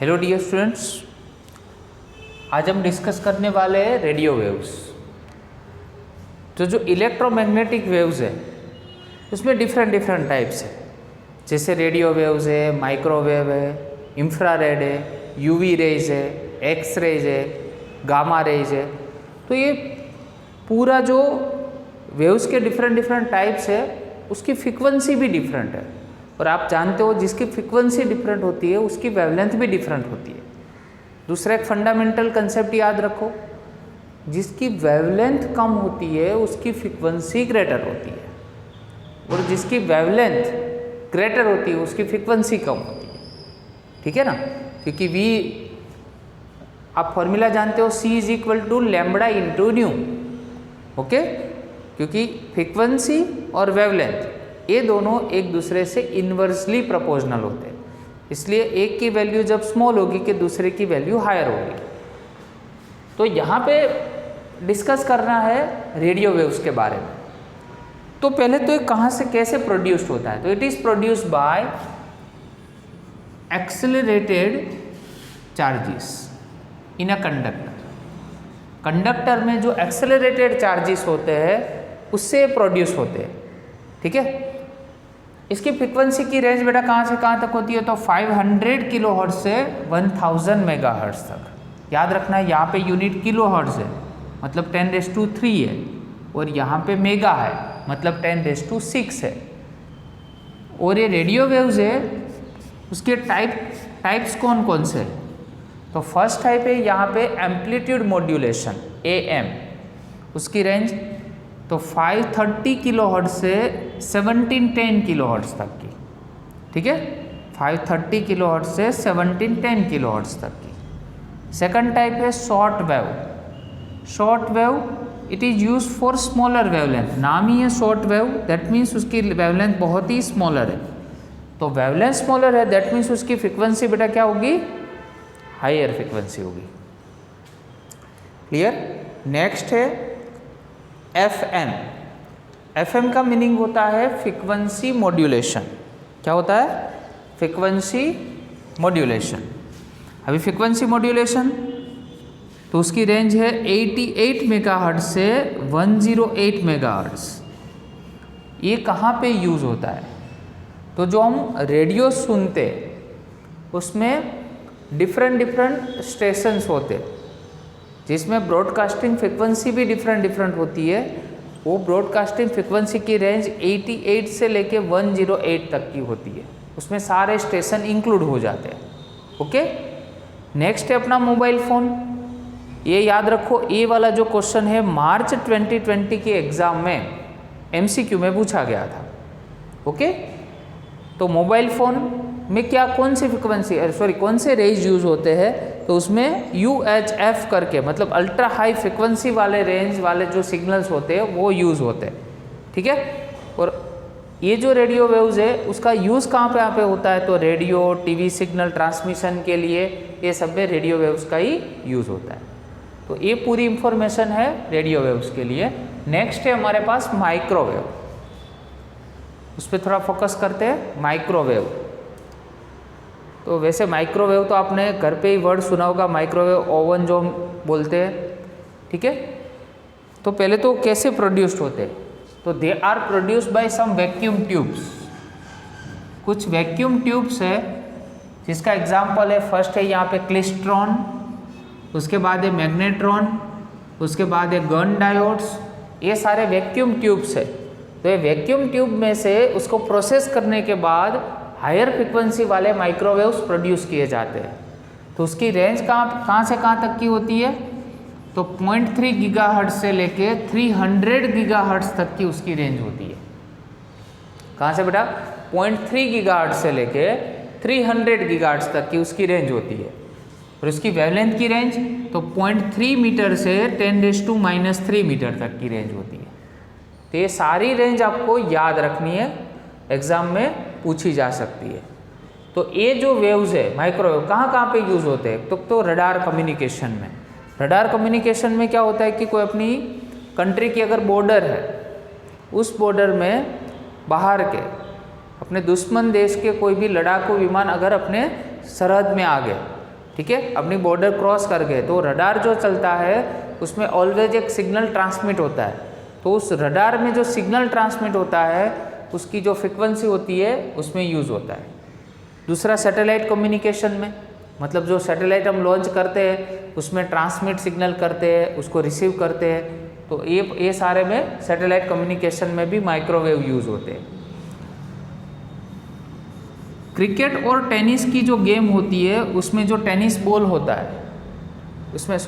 Hello dear students, आज हम discuss करने वाले हैं रेडियो वेव्स। तो जो इलेक्ट्रोमैग्नेटिक वेव्स है उसमें डिफरेंट टाइप्स है, जैसे रेडियो वेव्स है, माइक्रोवेव है, इंफ्रारेड है, यूवी रेज है, एक्स रेज है, गामा रेज है। तो ये पूरा जो वेव्स के डिफरेंट टाइप्स है उसकी फ्रीक्वेंसी भी डिफरेंट है। और आप जानते हो जिसकी फ्रीक्वेंसी डिफरेंट होती है उसकी वेवलेंथ भी डिफरेंट होती है। दूसरा एक फंडामेंटल कंसेप्ट याद रखो, जिसकी वेवलेंथ कम होती है उसकी फ्रीक्वेंसी ग्रेटर होती है, और जिसकी वेवलेंथ ग्रेटर होती है उसकी फ्रीक्वेंसी कम होती है। ठीक है ना, क्योंकि वी आप फॉर्मूला जानते हो, C is equal to lambda into nu. Okay, क्योंकि फ्रीक्वेंसी और वेवलेंथ ये दोनों एक दूसरे से इन्वर्सली प्रोपोर्शनल होते हैं, इसलिए एक की वैल्यू जब स्मॉल होगी कि दूसरे की वैल्यू हायर होगी। तो यहाँ पे डिस्कस करना है रेडियो वेव्स के बारे में। तो पहले तो ये कहाँ से कैसे प्रोड्यूस्ड होता है, तो it is produced by accelerated charges in a conductor. Conductor में जो एक्सेलरेटेड चार्जेस होते हैं उससे प्रोड्यूस होते हैं। ठीक है, इसकी फ्रीक्वेंसी की रेंज बेटा कहाँ से कहाँ तक होती है, तो 500 किलो हर्ट्ज से 1000 मेगा हर्ट्ज तक। याद रखना है यहाँ पे यूनिट किलो हर्ट्ज है, मतलब 10⁻³ है, और यहाँ पे मेगा है, मतलब 10⁻⁶ है। और ये रेडियो वेव्स है, उसके टाइप्स कौन कौन से, तो फर्स्ट टाइप है यहाँ पे एम्पलीट्यूड मॉड्यूलेशन AM, उसकी रेंज तो 530 किलो हर्ट्ज से 1710 किलो हर्ट्ज तक की। ठीक है, 530 किलो हर्ट्ज से 1710 किलो हर्ट्ज तक की। सेकंड टाइप है short wave. Short wave it is use for smaller wavelength, नाम ही है शॉर्ट वेव, दैट मीन्स उसकी वेवलेंथ बहुत ही स्मॉलर है। तो वेवलेंथ स्मॉलर है, दैट मीन्स उसकी फ्रिक्वेंसी बेटा क्या होगी, हायर फ्रिक्वेंसी होगी। क्लियर। नेक्स्ट है FM का मीनिंग होता है फ्रीक्वेंसी मॉड्यूलेशन। क्या होता है, फ्रीक्वेंसी मॉड्यूलेशन। अभी फ्रीक्वेंसी मॉड्यूलेशन तो उसकी रेंज है 88 मेगाहर्ट्ज से 108 मेगाहर्ट्ज। ये कहाँ पे यूज़ होता है, तो जो हम रेडियो सुनते उसमें डिफरेंट स्टेशंस होते, जिसमें ब्रॉडकास्टिंग फ्रिक्वेंसी भी डिफरेंट होती है। वो ब्रॉडकास्टिंग फ्रिक्वेंसी की रेंज 88 से लेके 108 तक की होती है, उसमें सारे स्टेशन इंक्लूड हो जाते हैं। ओके, नेक्स्ट है अपना मोबाइल फ़ोन। ये याद रखो, ये वाला जो क्वेश्चन है मार्च 2020 के एग्ज़ाम में MCQ में पूछा गया था। ओके, तो मोबाइल फ़ोन में क्या कौन सी फ्रिक्वेंसी कौन से रेंज यूज़ होते हैं, तो उसमें UHF करके, मतलब अल्ट्रा हाई फ्रिक्वेंसी वाले रेंज वाले जो सिग्नल्स होते हैं वो यूज़ होते हैं। ठीक है, और ये जो रेडियो वेव्स है उसका यूज़ कहाँ पे यहाँ पे होता है, तो रेडियो TV सिग्नल ट्रांसमिशन के लिए ये सब में रेडियो वेव्स का ही यूज़ होता है। तो ये पूरी इंफॉर्मेशन है रेडियो वेव्स के लिए। नेक्स्ट है हमारे पास माइक्रोवेव, उस पर थोड़ा फोकस करते हैं। माइक्रोवेव, तो वैसे माइक्रोवेव तो आपने घर पे ही वर्ड सुना होगा, माइक्रोवेव ओवन जो हम बोलते हैं। ठीक है, तो पहले तो कैसे प्रोड्यूस्ड होते हैं, तो they are produced by some vacuum tubes. कुछ वैक्यूम ट्यूब्स है जिसका एग्जांपल है, फर्स्ट है यहाँ पे क्लिस्ट्रॉन, उसके बाद है मैग्नेट्रॉन, उसके बाद है गन डायोड्स। ये सारे वैक्यूम ट्यूब्स है। तो ये वैक्यूम ट्यूब में से उसको प्रोसेस करने के बाद हायर फ्रिक्वेंसी वाले माइक्रोवेव्स प्रोड्यूस किए जाते हैं। तो उसकी रेंज कहाँ से कहाँ तक की होती है, तो 0.3 गीगाहर्ट्ज से लेके 300 गीगाहर्ट्ज तक की उसकी रेंज होती है। कहाँ से बेटा, 0.3 गीगाहर्ट्ज से लेके 300 गीगाहर्ट्ज तक की उसकी रेंज होती है। और उसकी वेवलेंथ की रेंज तो 0.3 मीटर से 10⁻³ मीटर तक की रेंज होती है। तो ये सारी रेंज आपको याद रखनी है, एग्जाम में पूछी जा सकती है। तो ये जो वेव्स है माइक्रोवेव कहाँ पे यूज़ होते हैं, तो रडार कम्युनिकेशन में। रडार कम्युनिकेशन में क्या होता है कि कोई अपनी कंट्री की अगर बॉर्डर है, उस बॉर्डर में बाहर के अपने दुश्मन देश के कोई भी लड़ाकू विमान अगर अपने सरहद में आ गए ठीक है, अपनी बॉर्डर क्रॉस कर गए, तो रडार जो चलता है उसमें ऑलवेज एक सिग्नल ट्रांसमिट होता है। तो उस रडार में जो सिग्नल ट्रांसमिट होता है उसकी जो फ्रिक्वेंसी होती है उसमें यूज़ होता है। दूसरा सैटेलाइट कम्युनिकेशन में, मतलब जो सैटेलाइट हम लॉन्च करते हैं उसमें ट्रांसमिट सिग्नल करते हैं, उसको रिसीव करते हैं, तो ये सारे में सैटेलाइट कम्युनिकेशन में भी माइक्रोवेव यूज़ होते हैं। क्रिकेट और टेनिस की जो गेम होती है उसमें जो टेनिस बॉल होता है उसमें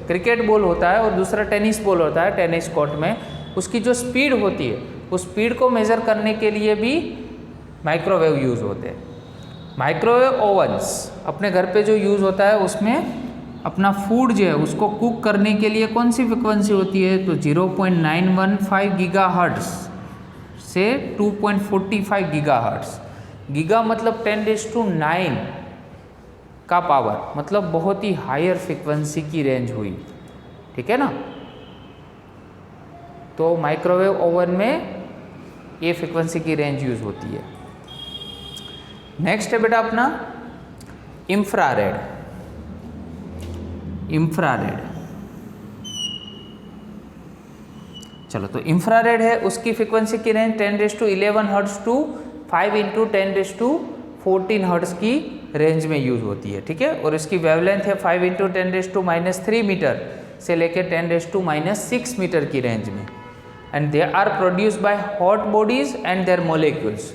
क्रिकेट बॉल होता है और दूसरा टेनिस बॉल होता है टेनिस कोर्ट में, उसकी जो स्पीड होती है उस स्पीड को मेज़र करने के लिए भी माइक्रोवेव यूज़ होते हैं। माइक्रोवेव ओवन्स अपने घर पे जो यूज़ होता है उसमें अपना फूड जो है उसको कुक करने के लिए कौन सी फ्रिक्वेंसी होती है, तो 0.915 गीगाहर्ट्ज़ से 2.45 गीगाहर्ट्ज़। गीगा मतलब 10⁹ का पावर, मतलब बहुत ही हायर फ्रिक्वेंसी की रेंज हुई, ठीक है ना। तो माइक्रोवेव ओवन में ये फ्रिक्वेंसी की रेंज यूज़ होती है। नेक्स्ट है बेटा अपना इंफ्रारेड। चलो, तो इंफ्रारेड है, उसकी फ्रिक्वेंसी की रेंज 10⁻11 हर्ट्ज़ टू 5 × 10⁻14 हर्ट्ज़ की रेंज में यूज़ होती है, ठीक है। और इसकी वेवलेंथ है 5 × 10⁻³ मीटर से लेकर 10⁻⁻6 मीटर की रेंज में। And they are produce by hot bodies and their molecules.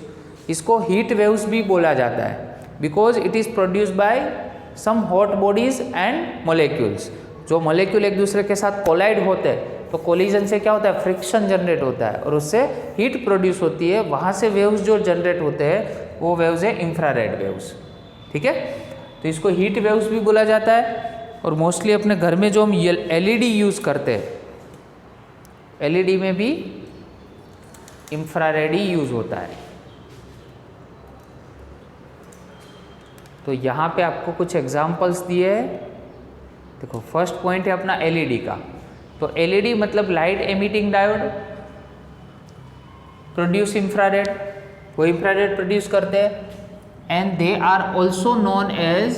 इसको हीट वेव्स भी बोला जाता है because it is produce by some hot bodies and molecules. जो मोलिक्यूल एक दूसरे के साथ कोलाइड होते हैं तो कोलिजन से क्या होता है, फ्रिक्शन जनरेट होता है और उससे हीट प्रोड्यूस होती है, वहाँ से वेव्स जो जनरेट होते हैं वो वेव्स है इंफ्रारेड वेव्स, ठीक है। तो इसको हीट वेव्स भी बोला जाता है। और मोस्टली अपने घर में जो हम LED यूज़ करते हैं, LED में भी इंफ्रारेड ही यूज़ होता है। तो यहाँ पे आपको कुछ एग्जांपल्स दिए हैं। देखो, फर्स्ट पॉइंट है अपना LED का। तो LED मतलब light emitting diode, produce infrared, वो इंफ्रारेड प्रोड्यूस करते हैं। And they are also known as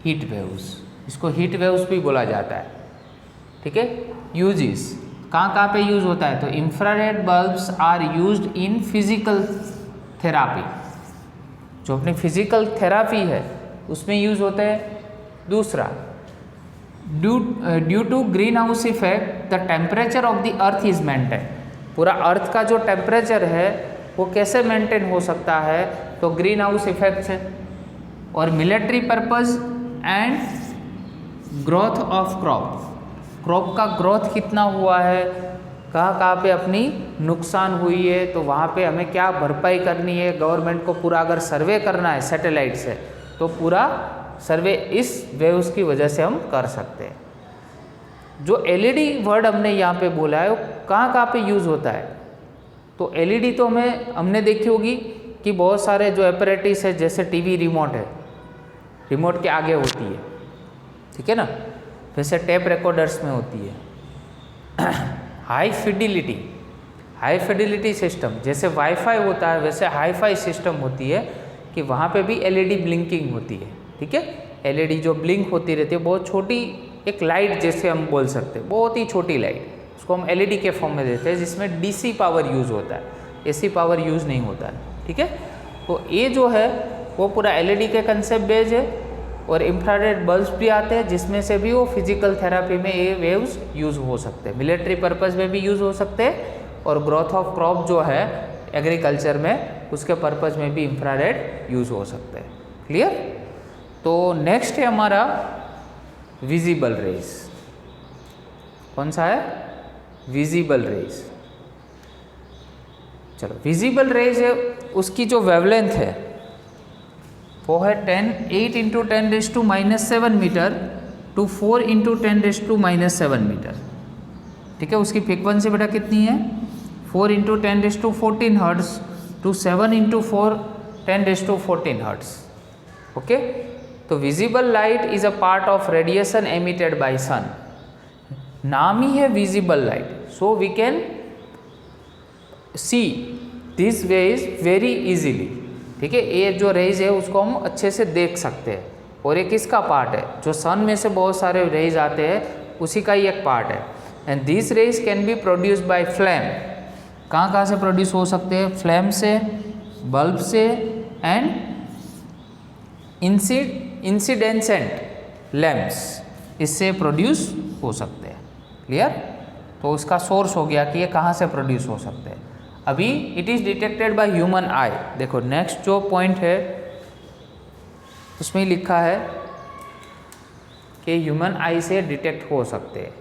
heat waves. इसको हीट वेव्स भी बोला जाता है, ठीक है। यूजेस कहाँ पे यूज होता है, तो infrared bulbs are used in physical therapy. जो अपनी फिजिकल थेरापी है उसमें यूज होते हैं। दूसरा, due to greenhouse effect the temperature of the earth is maintain. पूरा अर्थ का जो टेम्परेचर है वो कैसे मेंटेन हो सकता है, तो ग्रीन हाउस इफेक्ट से। और military purpose and growth of crop का ग्रोथ कितना हुआ है, कहाँ पे अपनी नुकसान हुई है, तो वहाँ पे हमें क्या भरपाई करनी है। गवर्नमेंट को पूरा अगर सर्वे करना है सैटेलाइट से तो पूरा सर्वे इस वेव्स की वजह से हम कर सकते हैं। जो LED वर्ड हमने यहाँ पे बोला है वो कहाँ पे यूज़ होता है, तो LED तो हमने देखी होगी कि बहुत सारे जो एपरेटिस है, जैसे टीवी रिमोट है, रिमोट के आगे होती है, ठीक है ना। वैसे टेप रिकॉर्डर्स में होती है। हाई फिडिलिटी सिस्टम, जैसे वाईफाई होता है वैसे हाईफाई सिस्टम होती है कि वहाँ पे भी LED ब्लिंकिंग होती है, ठीक है। LED जो ब्लिंक होती रहती है, बहुत छोटी एक लाइट जैसे हम बोल सकते हैं, बहुत ही छोटी लाइट, उसको हम LED के फॉर्म में देते हैं, जिसमें DC पावर यूज़ होता है, AC पावर यूज़ नहीं होता है, ठीक है। तो ये जो है वो पूरा LED के कंसेप्ट बेस्ड है। और इंफ्रारेड बल्ब्स भी आते हैं जिसमें से भी वो फिजिकल थेरापी में ये वेव्स यूज़ हो सकते हैं, मिलिट्री पर्पस में भी यूज़ हो सकते हैं, और ग्रोथ ऑफ क्रॉप जो है एग्रीकल्चर में उसके पर्पस में भी इंफ्रारेड यूज़ हो सकते हैं। क्लियर। तो नेक्स्ट है हमारा विजिबल रेज। कौन सा है, विजिबल रेज। चलो, विजिबल रेज है, उसकी जो वेवलेंथ है वो है 8 × 10⁻⁻7 मीटर टू 4 × 10⁻⁻7 मीटर, ठीक है। उसकी फ्रीक्वेंसी बेटा कितनी है, 4 × 10⁻14 हर्ट्ज़ टू 7 × 4 10⁻14 हर्ट्ज़, ओके। तो visible light is a part of radiation emitted by sun. नाम ही है visible light, so we can see this ways very easily, ठीक है। ये जो रेज है उसको हम अच्छे से देख सकते हैं, और ये किसका पार्ट है, जो सन में से बहुत सारे रेज आते हैं उसी का ही एक पार्ट है। And this raise can be produced by flame. कहाँ कहाँ से प्रोड्यूस हो सकते हैं, फ्लेम से, बल्ब से एंड इंसिडेंसेंट लैम्प्स, इससे प्रोड्यूस हो सकते हैं। क्लियर? तो इसका सोर्स हो गया कि ये कहाँ से प्रोड्यूस हो सकते हैं। अभी it is detected by human आई। देखो नेक्स्ट जो पॉइंट है उसमें लिखा है कि ह्यूमन आई से डिटेक्ट हो सकते हैं।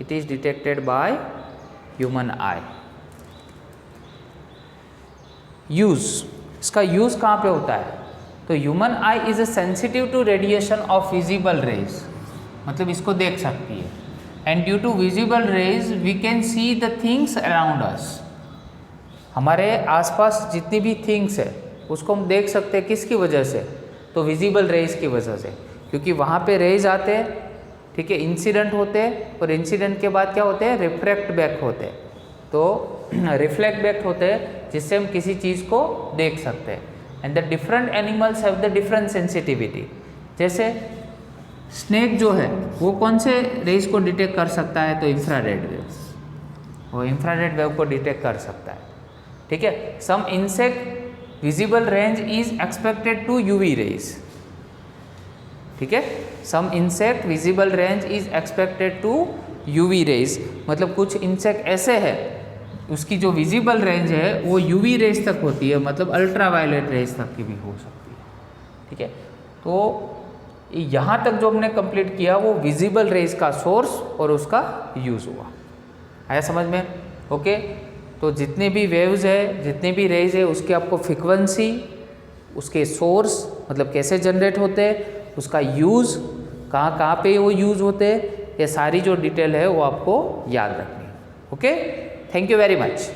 It is detected by human eye. Use, इसका यूज़ कहाँ पे होता है, तो human eye is a sensitive to radiation of visible rays, मतलब इसको देख सकती है। And due to visible rays we can see the things around us. हमारे आसपास जितनी भी थिंग्स है उसको हम देख सकते हैं, किसकी वजह से, तो विजिबल रेज की वजह से, क्योंकि वहाँ पे रेज आते हैं, ठीक है, इंसिडेंट होते हैं, और इंसिडेंट के बाद क्या होते हैं, रिफ्लेक्ट बैक होते हैं। तो रिफ्लेक्ट बैक होते हैं जिससे हम किसी चीज़ को देख सकते हैं। And the different animals have the different sensitivity. जैसे स्नेक जो है वो कौन से रेज को डिटेक्ट कर सकता है, तो इंफ्रारेड वेव, वो इंफ्रारेड वेव को डिटेक्ट कर सकता है। ठीक है, some insect visible range is expected to UV rays. ठीक है, some insect visible range is expected to UV rays, मतलब कुछ इंसेक्ट ऐसे है उसकी जो विजिबल रेंज है वो यूवी रेज तक होती है, मतलब अल्ट्रावायलेट रेज तक की भी हो सकती है। ठीक है, तो यहाँ तक जो हमने कंप्लीट किया वो विजिबल रेज का सोर्स और उसका यूज़ हुआ। आया समझ में? ओके, तो जितने भी वेव्स है, जितने भी रेज है, उसके आपको फ्रीक्वेंसी, उसके सोर्स मतलब कैसे जनरेट होते हैं, उसका यूज़, कहाँ कहाँ पे वो यूज़ होते हैं, ये सारी जो डिटेल है वो आपको याद रखनी है। Okay, thank you very much.